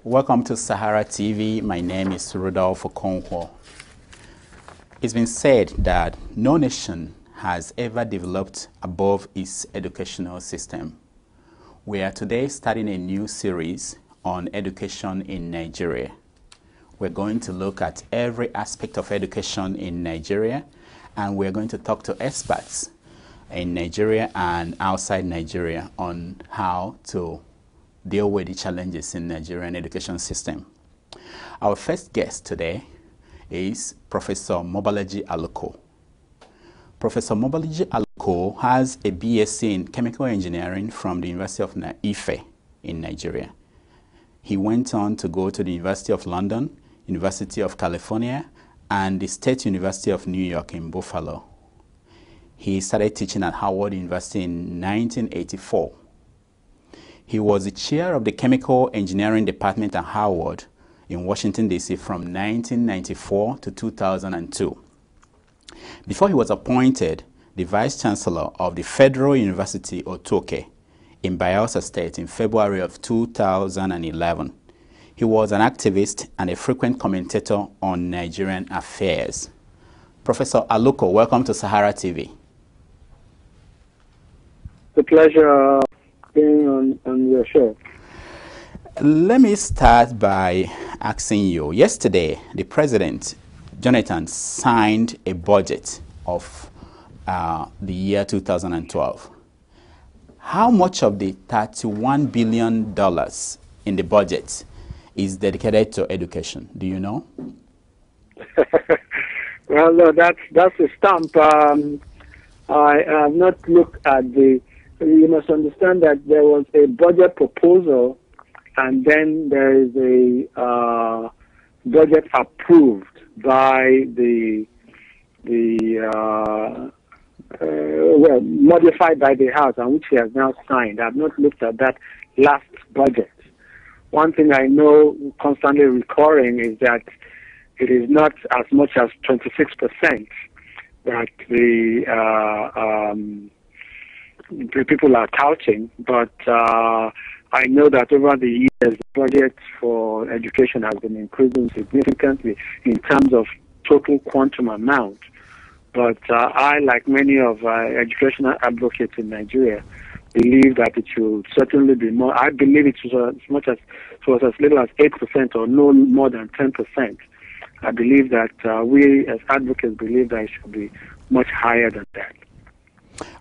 Welcome to SaharaTV. My name is Rodolfo Okonkwo. It's been said that no nation has ever developed above its educational system. We are today starting a new series on education in Nigeria. We're going to look at every aspect of education in Nigeria, and we're going to talk to experts in Nigeria and outside Nigeria on how to deal with the challenges in Nigerian education system. Our first guest today is Professor Bolaji Aluko. Professor Bolaji Aluko has a BSc in Chemical Engineering from the University of Ife in Nigeria. He went on to go to the University of London, University of California, and the State University of New York in Buffalo. He started teaching at Howard University in 1984. He was the chair of the Chemical Engineering Department at Howard in Washington, D.C. from 1994 to 2002. Before he was appointed the Vice Chancellor of the Federal University Otoke in Bayelsa State in February of 2011. He was an activist and a frequent commentator on Nigerian affairs. Professor Aluko, welcome to SaharaTV. It's a pleasure being on your show. Let me start by asking you, yesterday the President, Jonathan, signed a budget of the year 2012. How much of the $31 billion in the budget is dedicated to education? Do you know? Well, no, that's a stamp. I have not looked at the. You must understand that there was a budget proposal, and then there is a budget approved by well, modified by the House, and which he has now signed. I have not looked at that last budget. One thing I know constantly recurring is that it is not as much as 26% that the people are touting, but I know that over the years the budget for education has been increasing significantly in terms of total quantum amount. But I, like many of educational advocates in Nigeria, believe that it should certainly be more. I believe it was as much as little as 8% or no more than 10%. I believe that we as advocates believe that it should be much higher than that.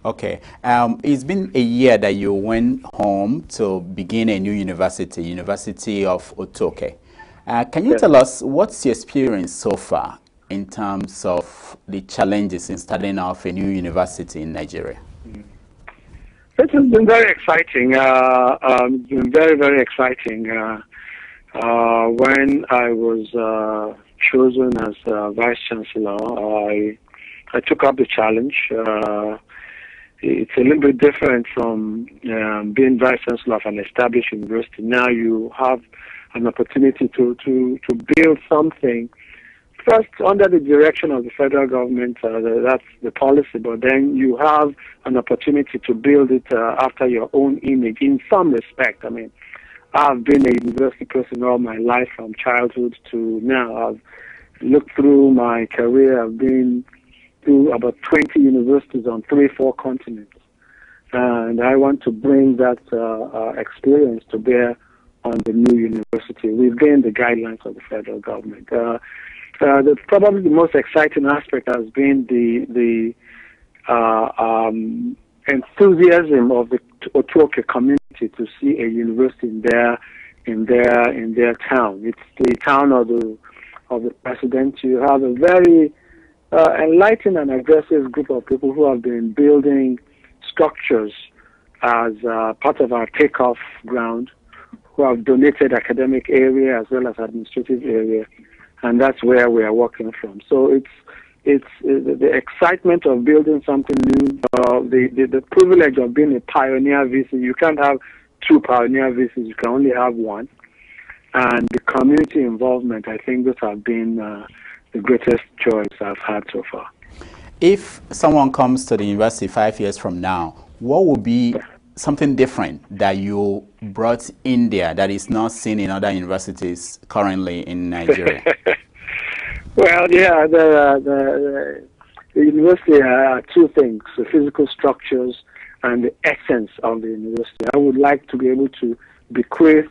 Okay. It's been a year that you went home to begin a new university, University of Otoke. Can you tell us what's your experience so far in terms of the challenges in starting off a new university in Nigeria? It has been very exciting. It's been very, very exciting. When I was chosen as Vice Chancellor, I took up the challenge. It's a little bit different from being Vice Chancellor of an established university. Now you have an opportunity to build something, first under the direction of the federal government, that's the policy, but then you have an opportunity to build it after your own image in some respect. I mean, I've been a university person all my life from childhood to now. I've looked through my career. I've been to about 20 universities on 3-4 continents. And I want to bring that experience to bear on the new university within the guidelines of the federal government. Probably the most exciting aspect has been the enthusiasm of the Otoke community to see a university in their town. It's the town of the president. You have a very enlightened and aggressive group of people who have been building structures as part of our takeoff ground, who have donated academic area as well as administrative area, and that's where we are working from. So It's the excitement of building something new, the privilege of being a pioneer VC. You can't have two pioneer VCs, you can only have one. And the community involvement, I think those have been the greatest joys I've had so far. If someone comes to the university 5 years from now, what would be something different that you brought in there that is not seen in other universities currently in Nigeria? Well, yeah, the university are two things: the physical structures and the essence of the university. I would like to be able to bequeath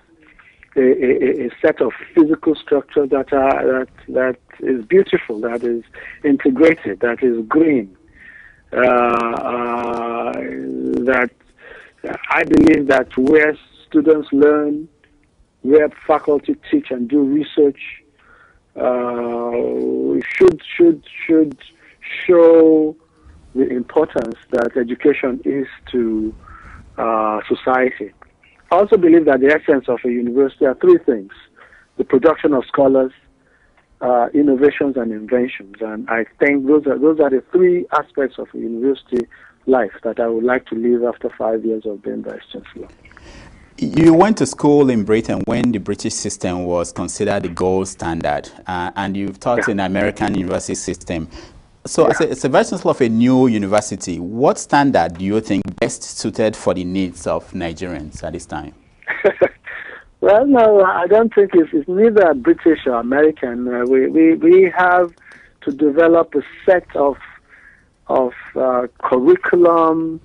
a set of physical structures that is beautiful, that is integrated, that is green. That I believe that where students learn, where faculty teach and do research, should show the importance that education is to society. I also believe that the essence of a university are three things: the production of scholars, innovations, and inventions. And I think those are the three aspects of a university life that I would like to live after 5 years of being Vice Chancellor. You went to school in Britain when the British system was considered the gold standard, and you've taught in the American university system. So as a Vice Chancellor of a new university, what standard do you think best suited for the needs of Nigerians at this time? Well, no, I don't think it's neither British or American. We have to develop a set of curriculum,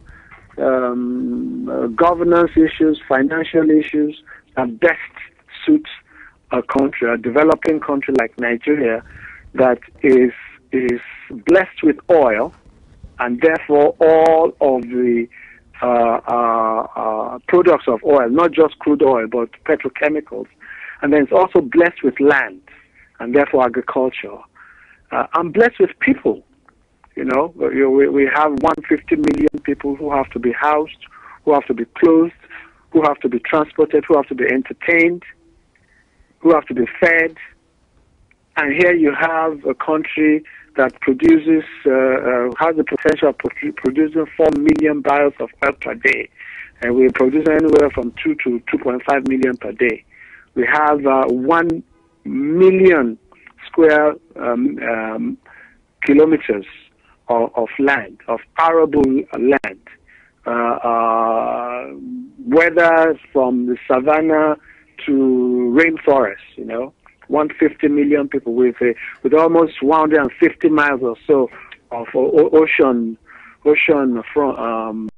governance issues, financial issues that best suits a country, a developing country like Nigeria, that is blessed with oil, and therefore all of the products of oil, not just crude oil, but petrochemicals. And then it's also blessed with land, and therefore agriculture. I'm blessed with people. You know, we have 150 million people who have to be housed, who have to be clothed, who have to be transported, who have to be entertained, who have to be fed. And here you have a country that produces, has the potential of producing 4 million barrels of oil per day. And we produce anywhere from 2 to 2.5 million per day. We have 1 million square kilometers of land, of arable land, whether from the savannah to rainforest, 150 million people with almost 150 miles or so of ocean front.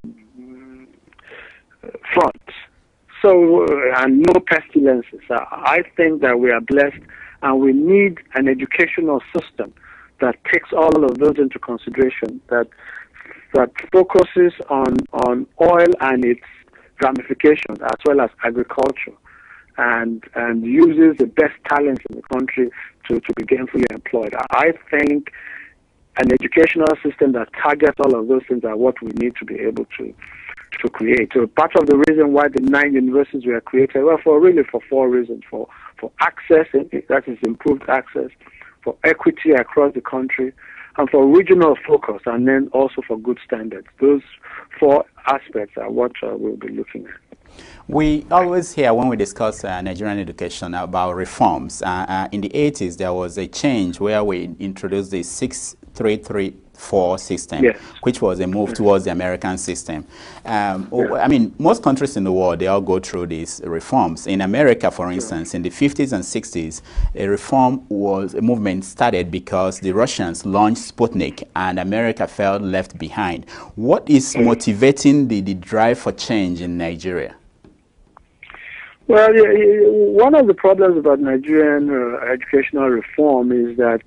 So, and no pestilences. I think that we are blessed, and we need an educational system that takes all of those into consideration, that focuses on oil and its ramifications, as well as agriculture, and uses the best talents in the country to be gainfully employed. I think an educational system that targets all of those things are what we need to be able to create. So part of the reason why the 9 universities were created were for 4 reasons: for access, that is improved access, for equity across the country, and for regional focus, and then also for good standards. Those 4 aspects are what we'll be looking at. We always hear when we discuss Nigerian education about reforms. In the 80s, there was a change where we introduced the 6-3-3-4 system, which was a move towards the American system. I mean, most countries in the world, they all go through these reforms. In America, for instance, in the 50s and 60s, a movement started because the Russians launched Sputnik and America felt left behind. What is motivating the drive for change in Nigeria? Well, one of the problems about Nigerian educational reform is that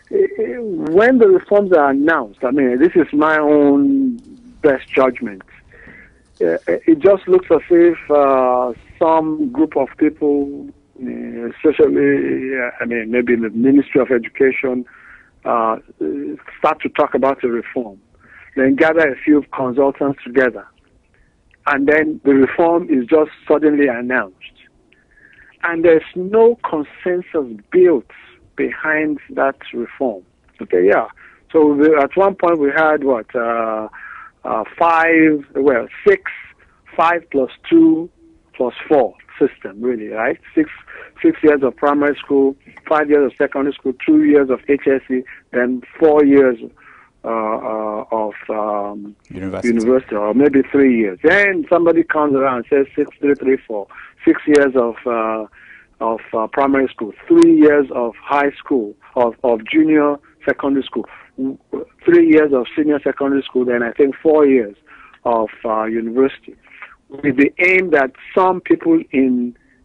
when the reforms are announced, I mean, this is my own best judgment, it just looks as if some group of people, especially, maybe in the Ministry of Education, start to talk about a reform, then gather a few consultants together, and then the reform is just suddenly announced. And there's no consensus built behind that reform. Okay, yeah. So at one point we had what, 6, 5 plus 2 plus 4 system, really, right? Six years of primary school, 5 years of secondary school, 2 years of HSC, then 4 years of university, or maybe 3 years. Then somebody comes around and says 6, 3, 3, 4, 6 years of primary school, 3 years of high school, of junior secondary school, 3 years of senior secondary school, then I think 4 years of university. With the aim that some people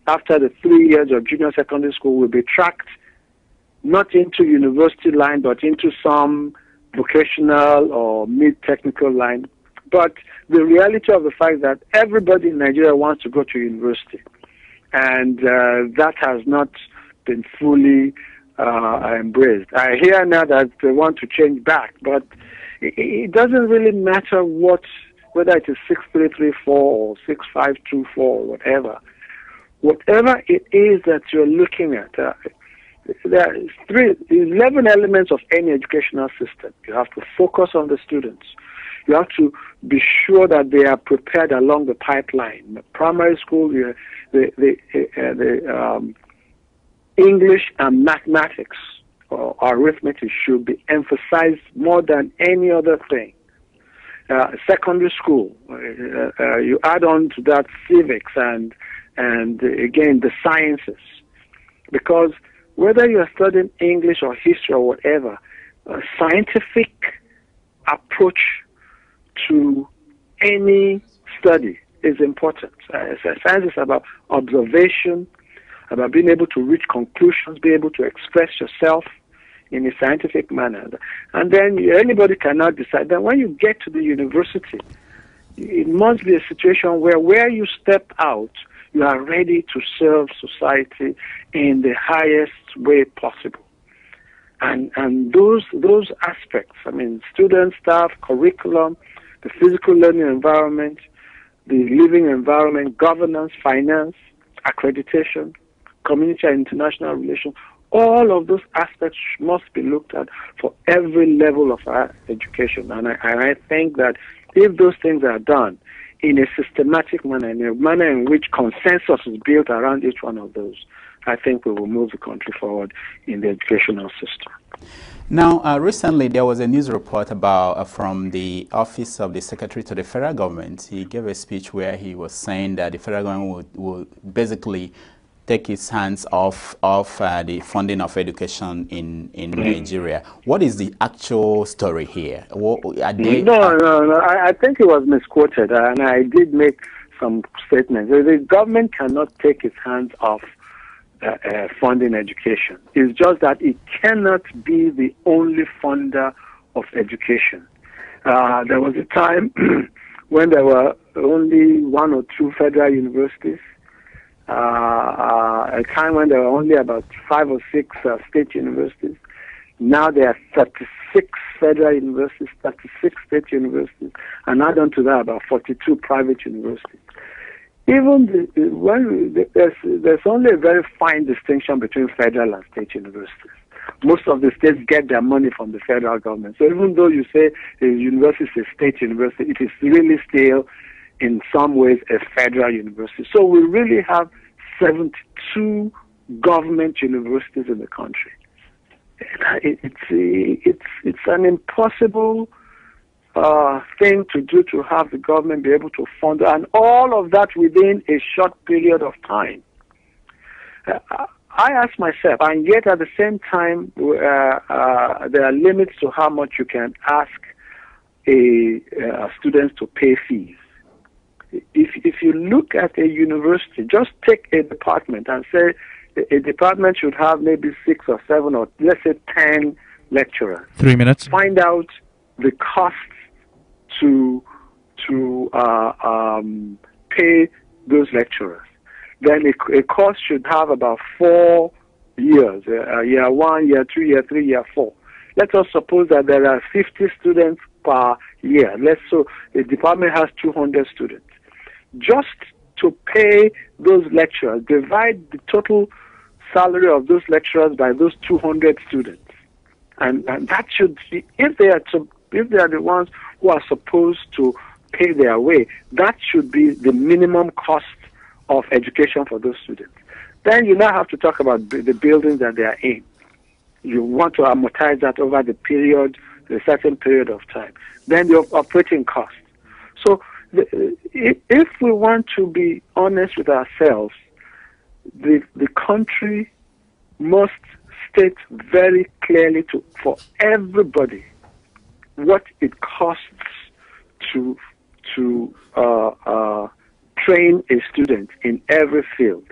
after the 3 years of junior secondary school will be tracked not into university line, but into some vocational or mid-technical line. But the reality of the fact that everybody in Nigeria wants to go to university, and that has not been fully embraced. I hear now that they want to change back, but it doesn't really matter whether it is 6334 or 6524 or whatever. Whatever it is that you're looking at, there are 11 elements of any educational system. You have to focus on the students. You have to be sure that they are prepared along the pipeline. The primary school, the English and mathematics or arithmetic should be emphasized more than any other thing. Secondary school, you add on to that civics and again the sciences, because whether you're studying English or history or whatever, a scientific approach to any study is important. Science is about observation, about being able to reach conclusions, be able to express yourself in a scientific manner. And then anybody cannot decide. Then when you get to the university, it must be a situation where you step out, you are ready to serve society in the highest way possible. And those aspects, I mean, student, staff, curriculum, the physical learning environment, the living environment, governance, finance, accreditation, community and international relations, all of those aspects must be looked at for every level of our education. And I think that if those things are done in a systematic manner, in a manner in which consensus is built around each one of those, I think we will move the country forward in the educational system. Now, recently there was a news report about from the Office of the Secretary to the Federal Government. He gave a speech where he was saying that the federal government would basically take its hands off the funding of education in Nigeria. What is the actual story here? No, I think it was misquoted, and I did make some statements. The government cannot take its hands off funding education. It's just that it cannot be the only funder of education. There was a time when there were only 1 or 2 federal universities, a time when there were only about 5 or 6 state universities. Now there are 36 federal universities, 36 state universities, and add on to that about 42 private universities. Even there's only a very fine distinction between federal and state universities. Most of the states get their money from the federal government. So even though you say a university is a state university, it is really still, in some ways, a federal university. So we really have 72 government universities in the country. It's an impossible thing to do, to have the government be able to fund, and all of that within a short period of time. I ask myself, and yet at the same time, there are limits to how much you can ask students to pay fees. If you look at a university, just take a department and say a department should have maybe 6 or 7 or let's say 10 lecturers. 3 minutes. Find out the costs to pay those lecturers. Then a course should have about 4 years, year 1, year 2, year 3, year 4. Let us suppose that there are 50 students per year. So the department has 200 students. Just to pay those lecturers, divide the total salary of those lecturers by those 200 students, and that should be, if they are the ones who are supposed to pay their way, that should be the minimum cost of education for those students. Then you now have to talk about the buildings that they are in. You want to amortize that over the certain period of time. Then the operating cost. So if we want to be honest with ourselves, the country must state very clearly for everybody what it costs to train a student in every field.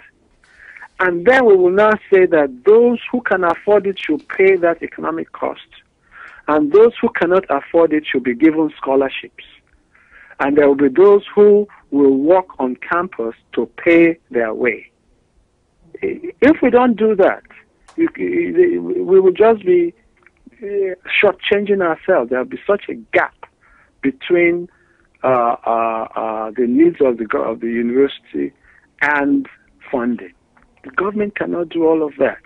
And then we will now say that those who can afford it should pay that economic cost, and those who cannot afford it should be given scholarships. And there will be those who will work on campus to pay their way. If we don't do that, we will just be shortchanging ourselves. There will be such a gap between the needs of the university and funding. The government cannot do all of that.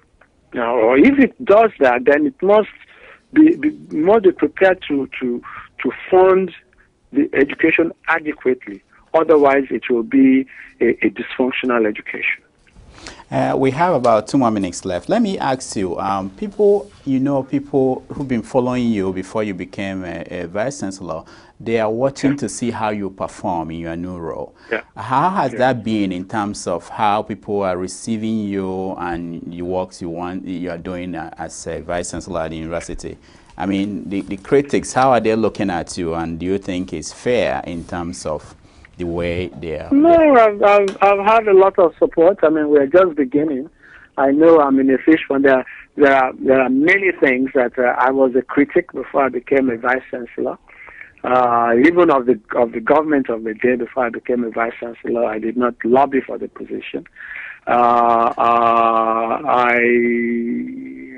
Now, or if it does that, then it must be prepared to fund the education adequately. Otherwise, it will be a dysfunctional education. We have about 2 more minutes left. Let me ask you, people who've been following you before you became a Vice Chancellor, they are watching to see how you perform in your new role. Yeah. How has that been in terms of how people are receiving you and the works you are doing as a Vice Chancellor at the university? I mean, the critics, how are they looking at you, and do you think it's fair in terms of the way they are? No, I've had a lot of support. I mean, we're just beginning. I know I'm in a fish pond. There are many things that I was a critic before I became a Vice Chancellor. Even of the government of the day before I became a Vice Chancellor, I did not lobby for the position.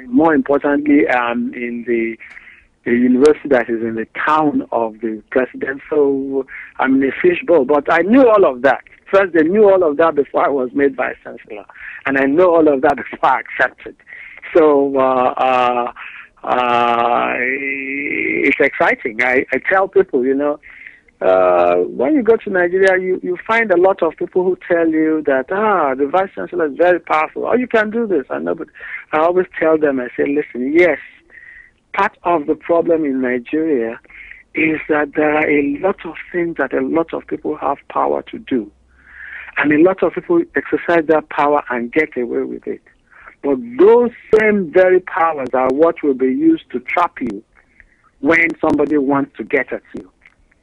More importantly, I'm in the university that is in the town of the president, so I'm in a fishbowl. But I knew all of that. First, they knew all of that before I was made Vice Chancellor, and I know all of that before I accepted. So it's exciting. I tell people, when you go to Nigeria, you find a lot of people who tell you that, the Vice Chancellor is very powerful. Oh, you can do this. I know, but I always tell them, I say, listen, yes, part of the problem in Nigeria is that there are a lot of things that a lot of people have power to do. And a lot of people exercise that power and get away with it. But those same very powers are what will be used to trap you when somebody wants to get at you.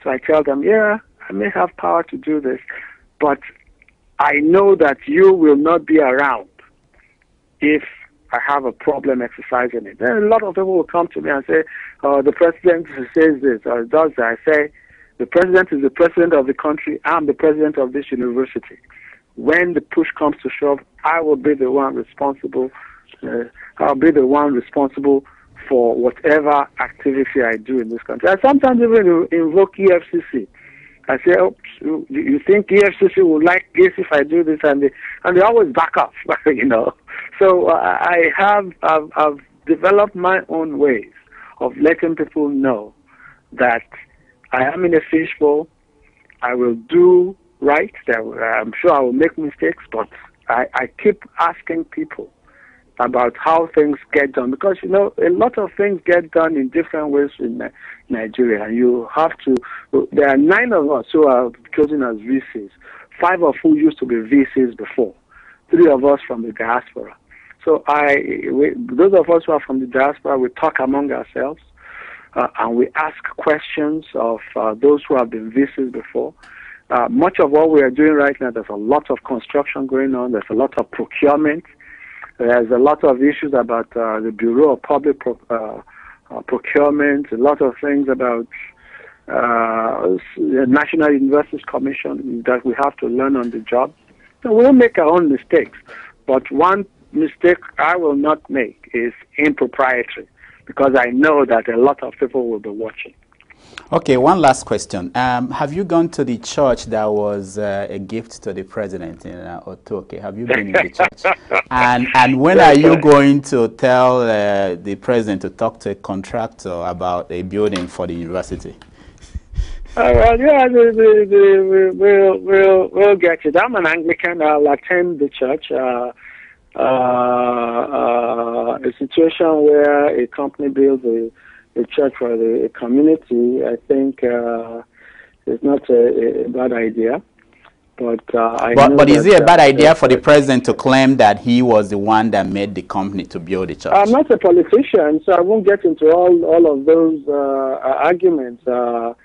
So I tell them, yeah, I may have power to do this, but I know that you will not be around if I have a problem exercising it. Then a lot of people will come to me and say, the president says this or does that. I say, the president is the president of the country. I'm the president of this university. When the push comes to shove, I will be the one responsible. I'll be the one responsible for whatever activity I do in this country. I sometimes even invoke EFCC. I say, oh, you think EFCC will like this if I do this? And they always back off, So I've developed my own ways of letting people know that I am in a fishbowl. I will do right. I'm sure I will make mistakes, but I keep asking people about how things get done, because a lot of things get done in different ways in Nigeria. You have to. There are 9 of us who are chosen as VCs. 5 of who used to be VCs before. 3 of us from the diaspora. So those of us who are from the diaspora, we talk among ourselves and we ask questions of those who have been VCs before. Much of what we are doing right now, there's a lot of construction going on. There's a lot of procurement. There's a lot of issues about the Bureau of Public Procurement, a lot of things about the National Universities Commission that we have to learn on the job. So we'll make our own mistakes. But one mistake I will not make is impropriety, because I know that a lot of people will be watching. Okay, one last question. Have you gone to the church that was a gift to the president in Otoke? Have you been in the church? And when are you going to tell the president to talk to a contractor about a building for the university? Well, yeah, we'll get it. I'm an Anglican. I'll attend the church. A situation where a company builds a church for a community, I think is not a bad idea. But is it a bad idea for the president to claim that he was the one that made the company to build the church? I'm not a politician, so I won't get into all of those arguments. The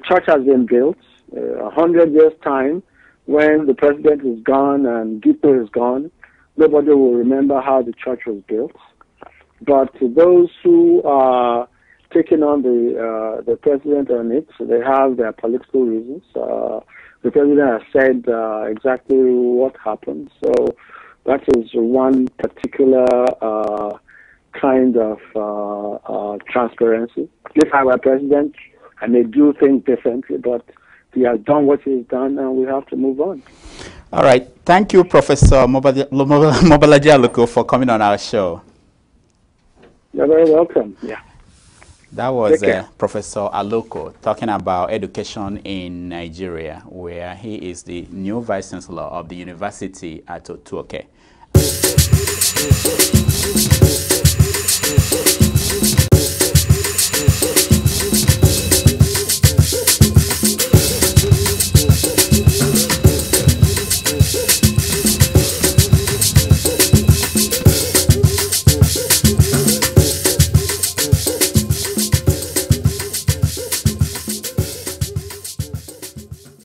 church has been built 100 years' time. When the president is gone and Gito is gone, nobody will remember how the church was built. But those who are taking on the president on it, they have their political reasons. The president has said exactly what happened. So that is one particular kind of transparency. If I were president, I may do things differently, but he has done what he's done, and we have to move on. All right. Thank you, Professor Bolaji Aluko, for coming on our show. You're very welcome. Yeah. That was Professor Aluko talking about education in Nigeria, where he is the new Vice Chancellor of the University at Otuoke.